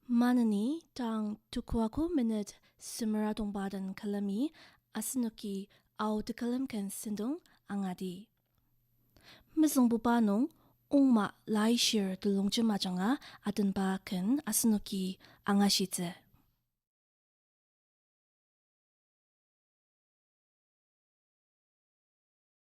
Manani tang tukuaku minute sumaratong badan kalami asinuki au tekalam kan sindong angadi. Misong bupanong Ungma Laishir Telongjem majanga adan ba kan asinuki angashite.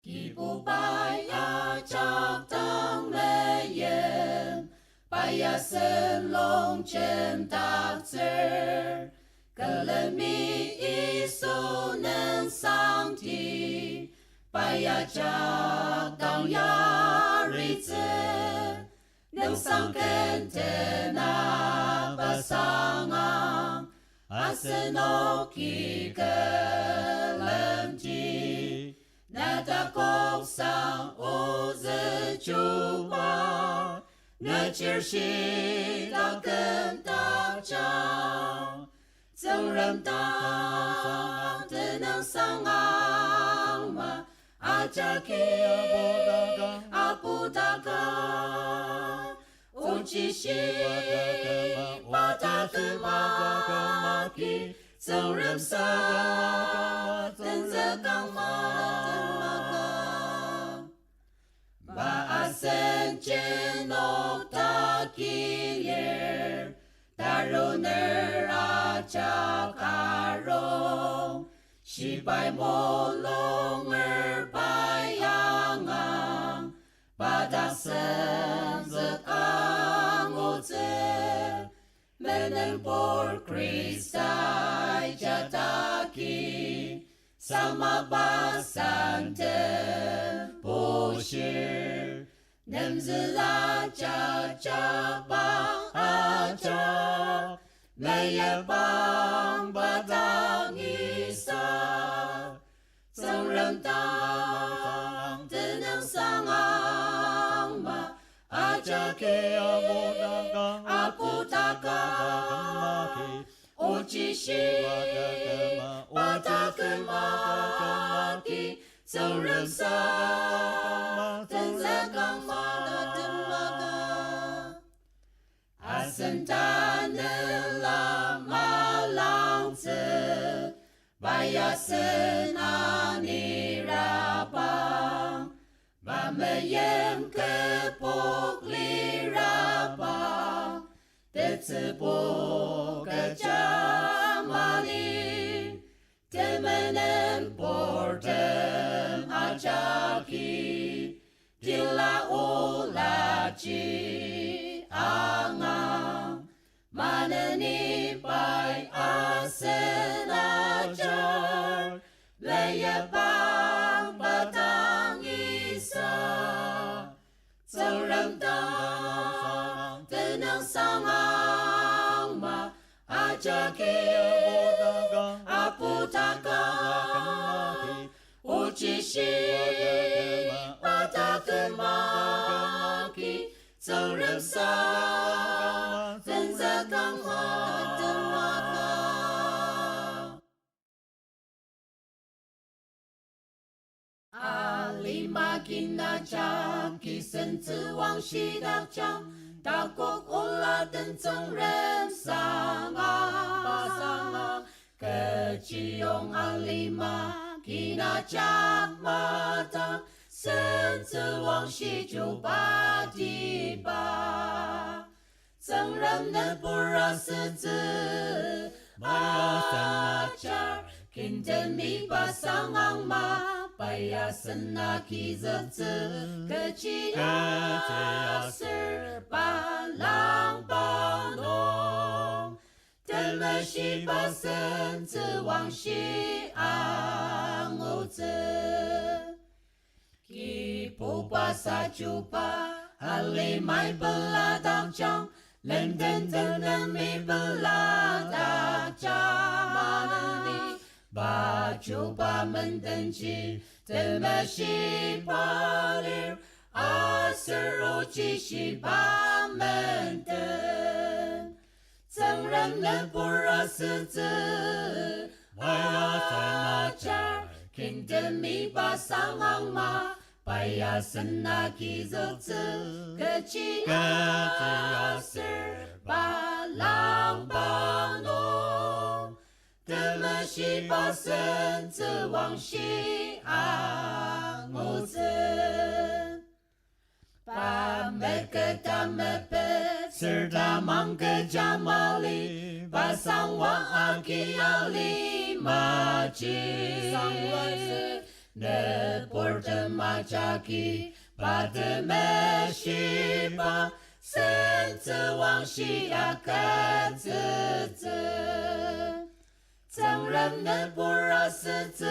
Ibu baya chak tang le yen, baya sen long chen tak zer, kalemi iso nen sang ti, baya chak tang ya ri zer, neng sang ken te na basang asenoki kalem ji. Nada kong sang o zi chu ba, na chir shi da ken da chang, zeng ren da de nang sang ma, a ja ki a bu da ga, o chi shi ba da ge ma ki, zeng ren sa, zeng ze gang ma. Sen chen no ta ki yer, daro ner a cha ka rong, shi bai mo long er bai yang ang, ba da sen zek ang o zer, menen por Christai ja ta ki, sama ba san ten po shir. Nem zi la cha cha bang a cha, le ye bang ba dang yi sa, zeng ren dang de neng sang ang ma, a cha ke a bu da ga, o chi shi ba da ge ma ki, zeng ren sa, zeng ze gang ma. Sentane la malang zi, baya senani rabang, ba me yem ke pok li rabang, de zi pok ke jamani, de menem portem ajaki, di la o la ji angang, manani bai asen ajar, leye bang batang isa, zeng ren dang tenang sang ang ma, ajaki apu taka, uji shi batake ma ki, zeng ren sa, zeng ze gang ma de ma ga. Ali ma gina chang ki sen zi wang shi da chang, da kok o la den zeng ren sang a, ke chi yong ali ma gina chang ma dang, sen zi wang shi ju ba di ba, zeng ren ne bu ra si zi, ba ya jar, kin den mi ba sang ang ma, ba ya sen na ki zi zi, ke chi ya sir, ba lang ba nong, den le shi ba sen zi wang shi ang o zi. Ki pu pa sa chu pa, ali mai bela dang chang, len den den len mi bela da chang, manani ba chu pa men den chi, den me shi pa lir, a ser o chi shi pa men den, zeng ren le bu ra si zi, ba ya sen a jar, kin den mi ba sang ang ma, ba ya sen na ki zi zi, ke chi a sir ba la 西巴生子王西阿母子，巴梅格达梅贝，斯达芒格加马里，巴桑瓦阿基亚里马吉，ne porta majaki ba de me shi ba sen zi wang xi ya ge zi zi zeng ren ne bu ra si zi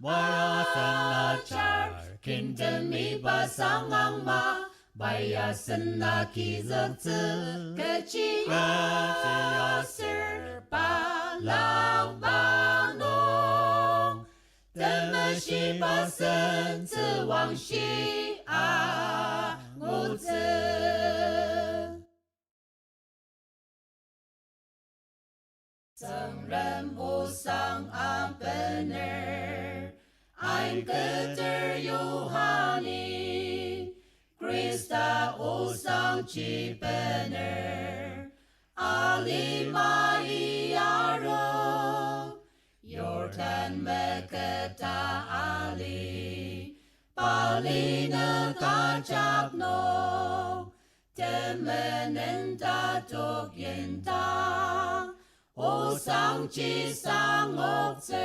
wa ra sen na char kin de mi ba sang ang ma ba ya sen na ki zeng zi ge chi ya sir ba lang ba nong怎么西巴生子王西阿母子，僧人不桑阿本尔，ein Götter Johanni, Christa usang ci bener, Ali Maria ro. Yordan Meketa Ali, Palina Kajapno, Temenenda Togyenta, O Sangchi Sangokzer,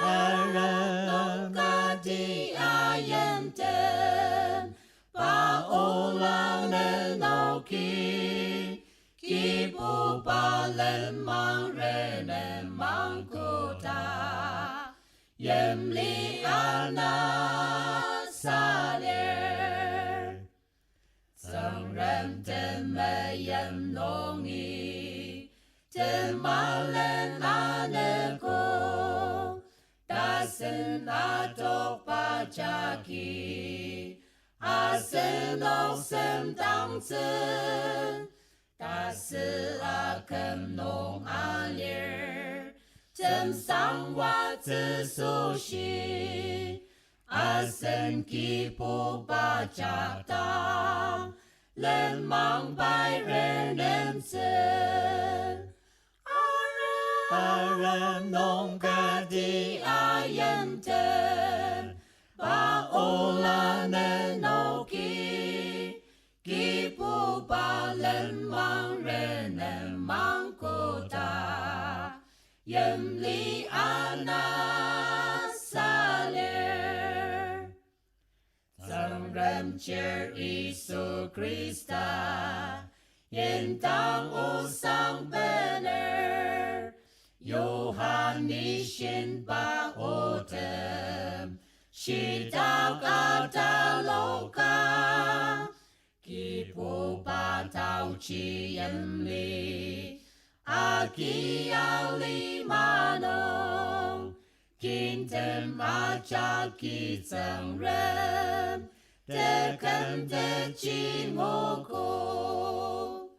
Aran Nongadi Ayenten, Paolang Nenoki, Kipu balen mang rene mang kuta Yem li ana saler Sang rem teme yem nongi Temalen ane ko Dasen atok pajaki Asen oksem tangzen大斯阿肯农阿列尔，真桑瓦自苏西，阿森基布巴加当，人忙白人人生，阿人农格的阿人真，巴欧拉能诺基。Kipu balen mang renen mang kota Yem li ana saler Sang rem cher Isu Krista Yen tang usang bener Yohani shin ba otem Shitag ataloka Kipu patau chi em li, aki ali manong, kintem aja ki zeng ren, de ken de chi ngoku.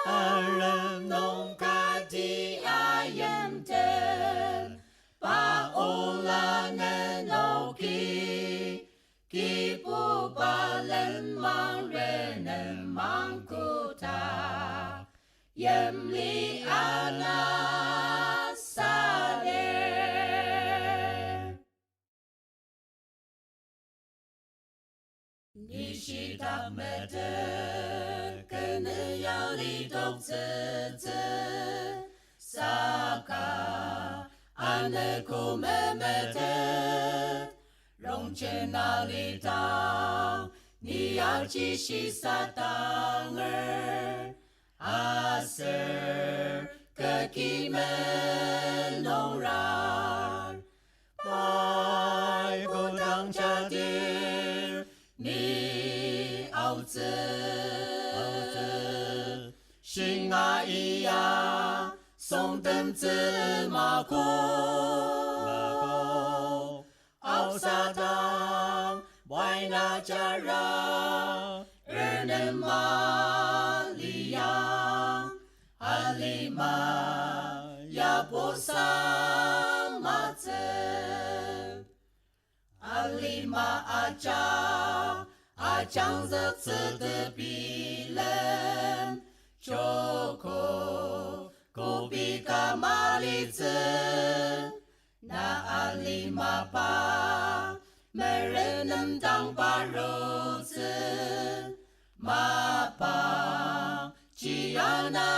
Aran nong ka di ayem ten, pa ola nenoki, Kipu balen mang renen mang kuta Yem li ana saler Nishi tak mete Kene ya li tok zi zi Saka ane kume mete容前那里当，你要继续撒当儿，阿瑟个基门弄然，拜不当家的你熬子，心啊咿呀，松灯子马过。沙当外那家让人人马里扬阿里玛亚波桑马子阿里玛阿张阿张则次的比人 Joko Kubika Malize Na Alima Pa Merenam Dang Baroze Mapa Chiana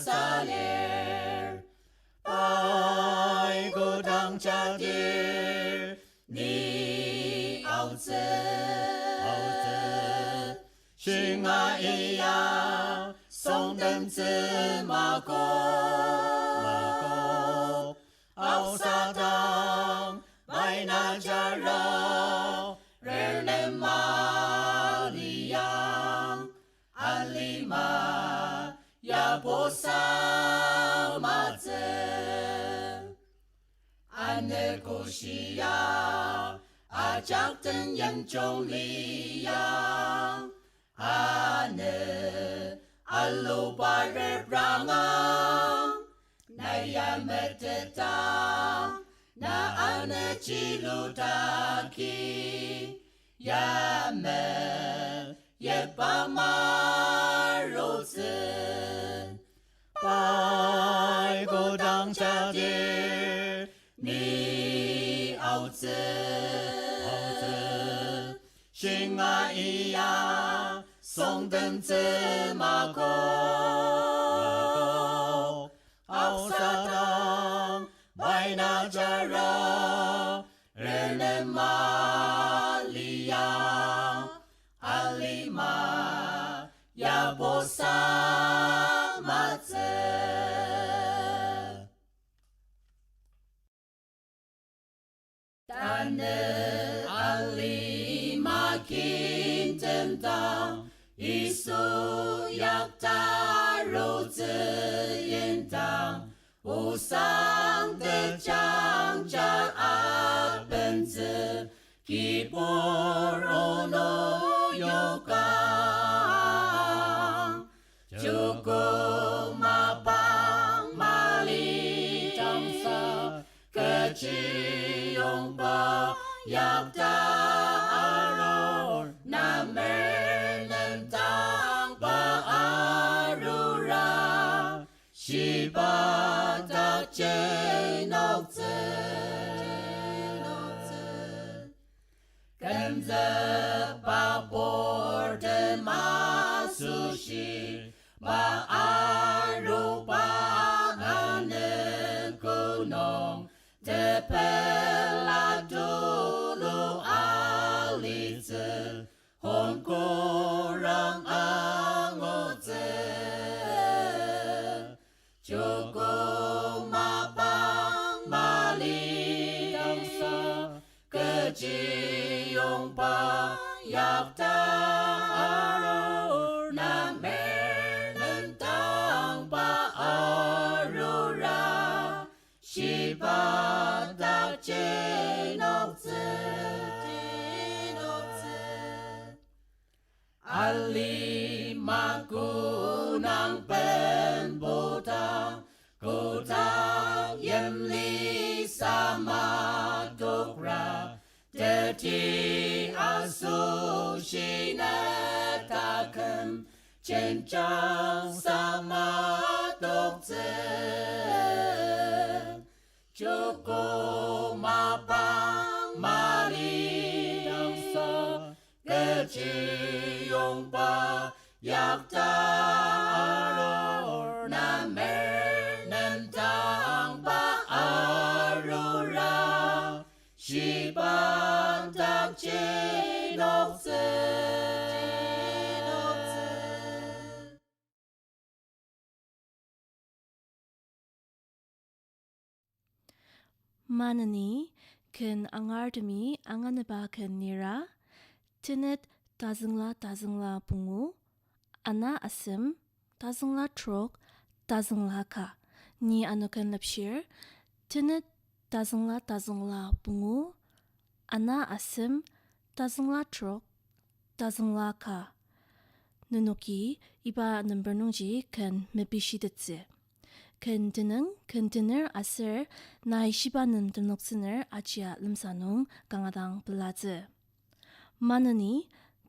Saler Pai Godang Chadir Ni Aoze Shinga Iya Song Dem Zi Ma Go Ao Sa Dang Bai Na Ja Rao Re Ne Ma Li Yang Alima Ya Bo Sa Ma Zi Ane Ko Shi Ya A Chak Ten Yen Chong Li Yang Ane Alo Bare Branga Naya Meteta Na Ane Chilutaki Yame Yepa Marozen Pai Godang Chadir Ni Aoze Shinga Iya Song Dem Zi Ma Go Ao Sa Dang Bai Na Ja Rao Re Ne Ma Li Yang Alima Ya Bo Sa Ma Zi Tane Alima Kin Tem Dang Isu Yak Ta Ro Zi Yin Dang Wu Sang De Chang Cha A Ben Zi Ki Por Ono Yo Gang Juku Ma Pang Ma Li Tang Sa Ke Chi Yong Ba Yak Ta Ro Na Mer Nem Tang Ba Arura Shi Ba Da Che Nok Ken Ze Ba Por De Ma Su Shi Ba Aru Ba Ane Kunong Te Pela Dulu Ali Zi Hon Kurang Ango Zi Juku Ma Pang Ma Li Tang Sa Ke Chi Yong Ba Yak Ta Ro Na Mer Nem Tang Ba Arura Shi Ba Da Che Nok Zi Alima Kunang Pen Botang Kutang Yem Li Sama Dokra De Ti Asu Shi Ne Ta Kem Chen Chang Sama Dok Zi Juku Ma Pang Ma Li Tang Sa Ke Chi Yong Ba Yak Ta Ro Na Mer Nem Tang Ba Arura Shi Ba Da Che Nok Zi Manani ken angardemi anganeba ken nira tinet tazingla bungu ana asim tazingla trok tazingla ka ni anukan lapshir tinet tazingla bungu ana asim tazingla trok tazingla ka nunuki iba number ken mebishidetse ken dinner aser na ishibanem demnoksiner achia limsanung gangadang blaze manani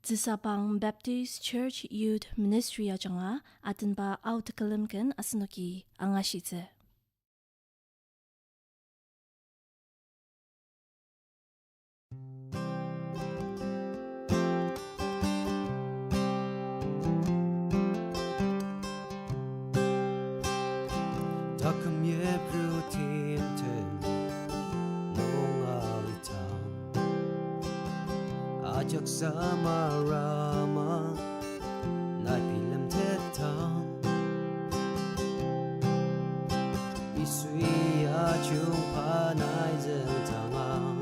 Tzusapang Baptist Church Youth Ministry ajanga atin ba autakalimken asnoki angashize. Takım yebru timten nong alitam ajak sama rama nai pilam tetam isui ajung panai zentang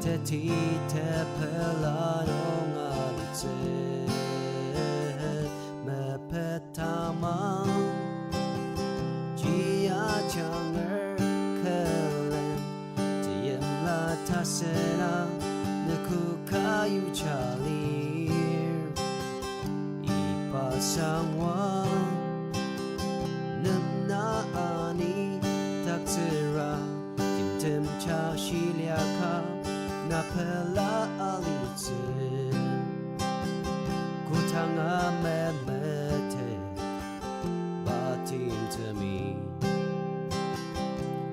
teti tepela nong alitem Tamang Jia Changer Kalen Tiyem La Tasena Naku Kayu Chalir Ipa Sangwang Namna Ani Taksira Timtim Cha Shiliaka Napela Alitsin Kutanga Memete to me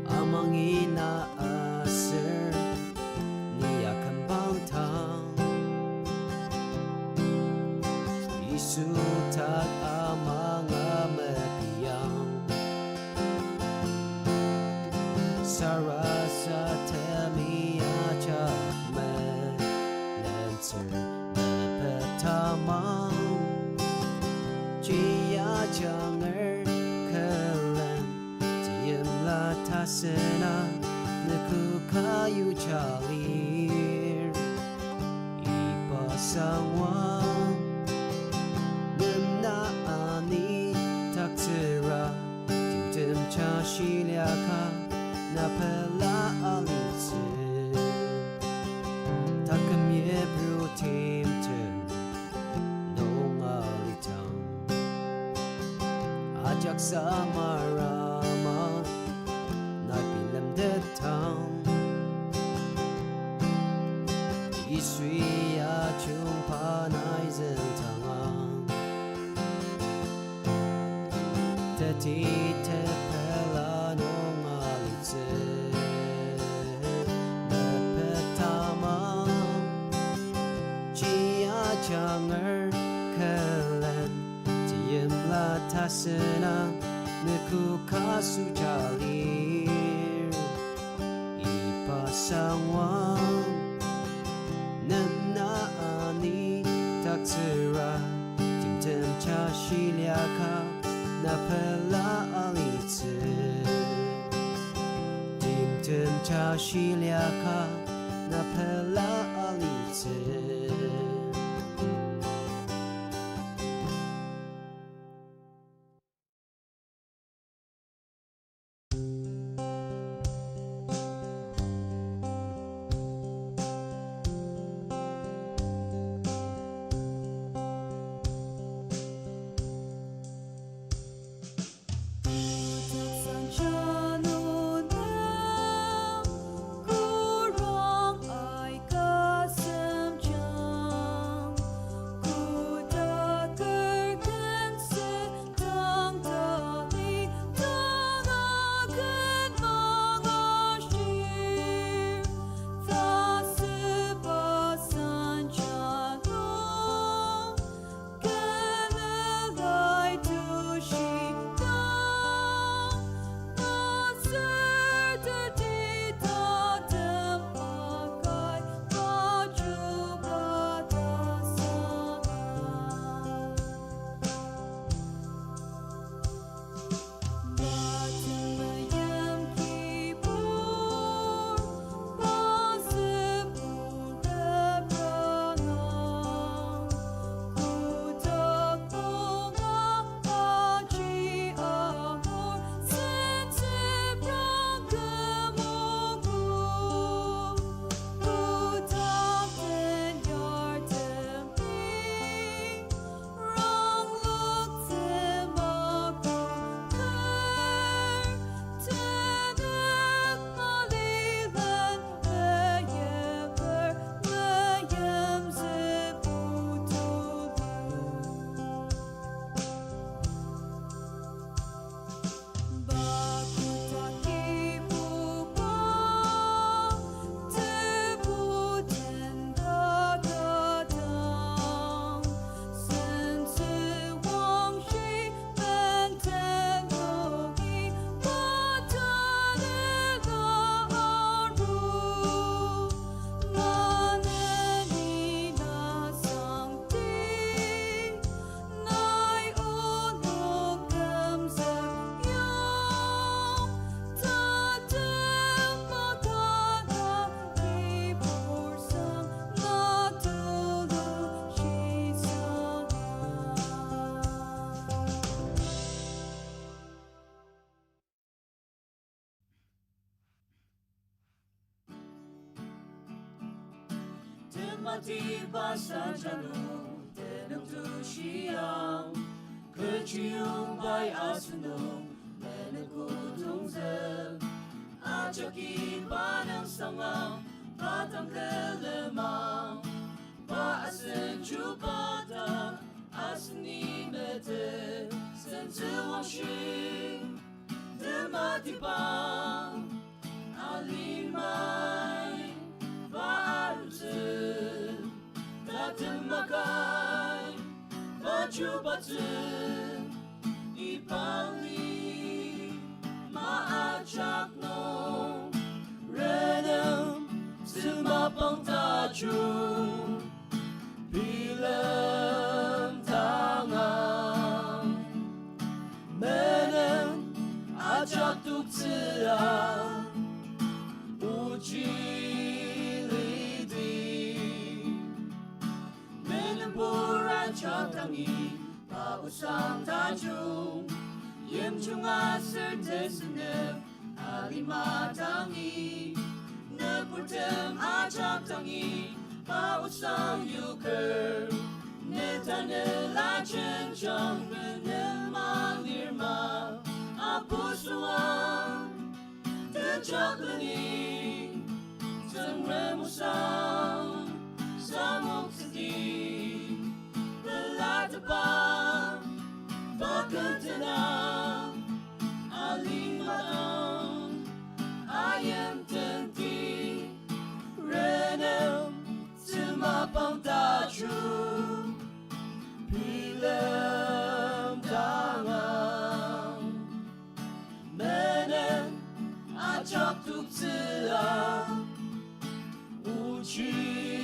among ina aser niya kambang tang isu tak amang amepiyang sarasa temi aja me lancer mepetamang jia janger Tasena naku kayu chalir ipa sangwang namna ani taksira timtim cha shiliaka napela alitsin takam yebru timtim nong alitang ajak samara Town Isui Achung Panai Zentang Teti Tepela Nong Alitse Mepetamang Jia Changer Kelen Tiyem La Tasena Niku Kasu Chalir Sangwang Namna Ani Taksira Timtem Cha Shiliaka Napela Alitse Timtem Cha Shiliaka Napela Alitse Kurang ai matibay sa tiyanong tinagtusiyang keciyong bay asunong menagkutungzel at yakipan ang sangang batang kelemang paasen chupata asni mete sense washing the matibang alimay Baruzen, Tatemakai, Bajubatzen, Ipali, Maachak no, Renem, Tzusapang Tajum, Bilem Tangang, Menem, Achak Tuktsira, Uji. Chatangi pausang tajung yem chunga sertesne alimatangi nepurtem achatangi pausang yuker netane la chenchang benema lirma apusuang techaklani tengremusang samoksidi Latapang Bakantanang Alimanang Ayam Tenti Renem Tzusapang Tajum Pilem Tangang Menem Achak Tuktsila Uchi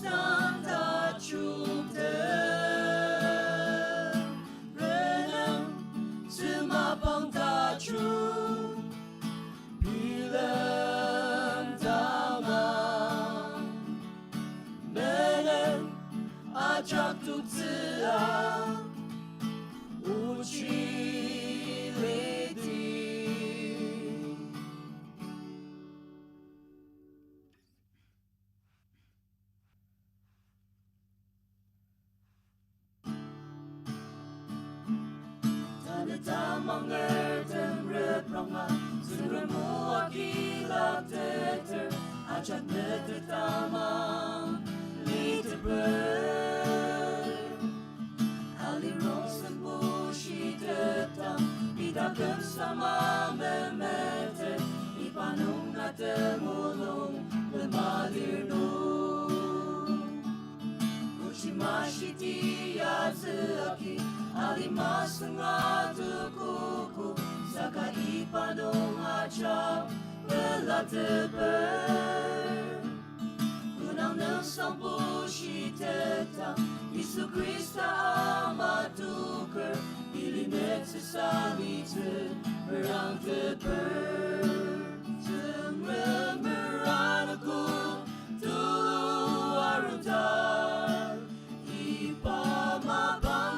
Santa Chupte Renem Tzusapang Tajum Pilem Tangang Menem Achak Tuktsila Uchi Tamang ertem repranga Zunremu akilak teter Achat meter tamang Liteper Alirong sembushi tetang Bidakem sama memete Ipanong natemulong Lemalir nung Ushimashiti yazuaki Alimas nga tukuku Saka ipanong acha Melateper Unang ng sampu shiteta Isu Krista amatuker Ilinet sa salite Merang teper Tumremeran aku Tulu arutar Ipamabang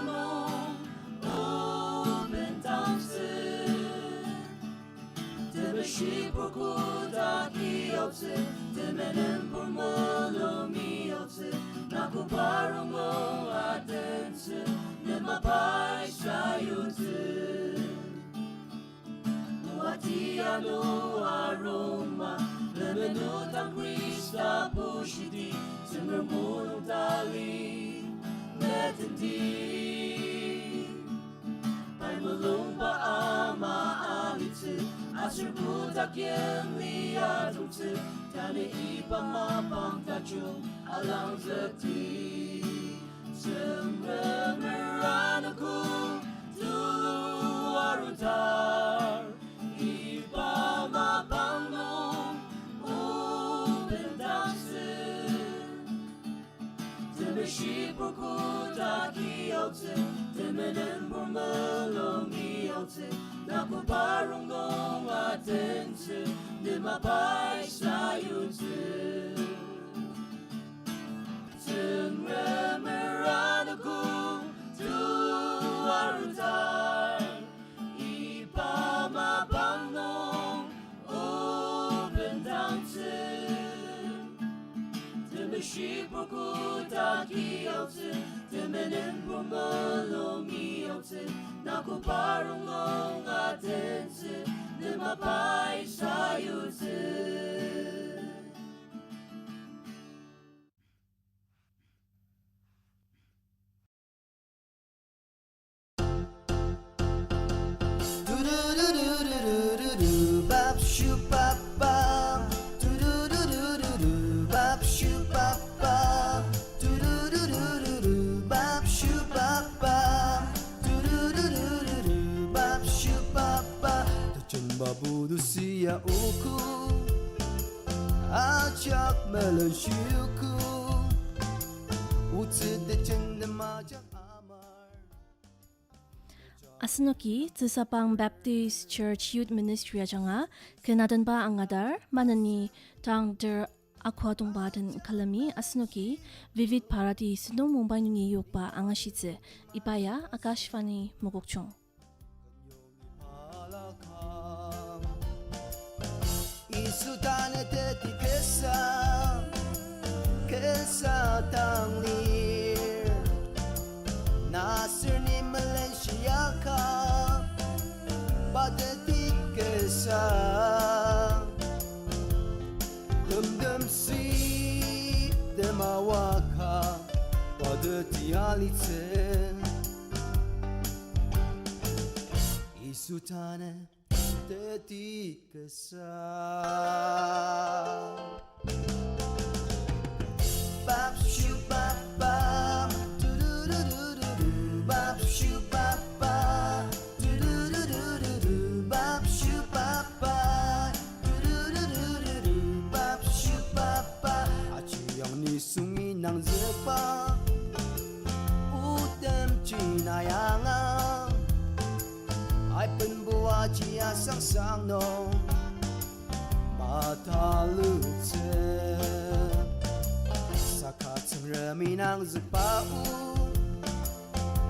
Shipurkuta kiotse, temenen por molo miotse, nakuparong mo atense, nemapay sayutse. Muati ano aroma, lemenutang Krista pushiti, semermunong tali, metenti. Pai malumpa ama alitse, Asurbutak yang liat rumse Tane ipamapang tajung alang zeti Semremeran aku Tulu arutar Ipamapang nung Upendangse Temeshipurkutak iotse Temenen burmelong iotse Nakuparong nung atense Di mapay sayutse Tenremeran aku Tu arutar Kutaki opsi, temenin pumalomi opsi, naku parung longa tensi, nemapai sayusi. Bap shoop bap bap, do do do do do do. Bap shoop bap bap, do do do do do do. Bap shoop bap bap, do do do do do do. Bap shoop bap bap. Tuchen babu siya uku, ajak melon shuku. Utsi de chen de majak amar. Asnoki Tzusapang Baptist Church Youth Ministry ajanga kenadan ba angadar manani tang der akwa dongbaden kalami asnoki vivid paradis no mumbai nungi yokba angashitse ipaya akashvani mogokchong Isutane te ti kesa tanglir Nasir ni Malaysia ka pada ti kesa Dum si demawaka pada ti alitse Isutane te ti kesa Bap shoop bap bap, do do do do do do. Bap shoop bap bap, do do do do do do. Bap shoop bap bap, do do do do do do. Bap shoop bap bap. Aci yang ni sungi nang zepa, utem Cina yangang. Ai penbuat cia sang sang no, mata luce. Sakatang reminang zepau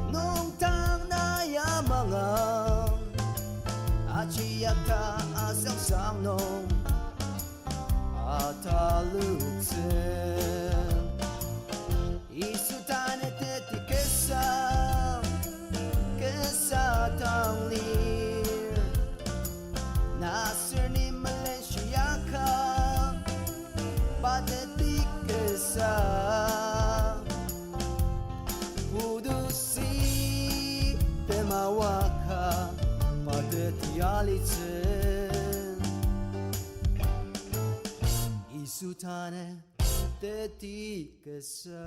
Nung tang na yamangang Achiyata asang sang nong Atalutse Isutane teti kesa tanglir Nasir ni Malaysia ka Pateti kesa Pudusi temawaka Pateti alitse Isutane teti kesa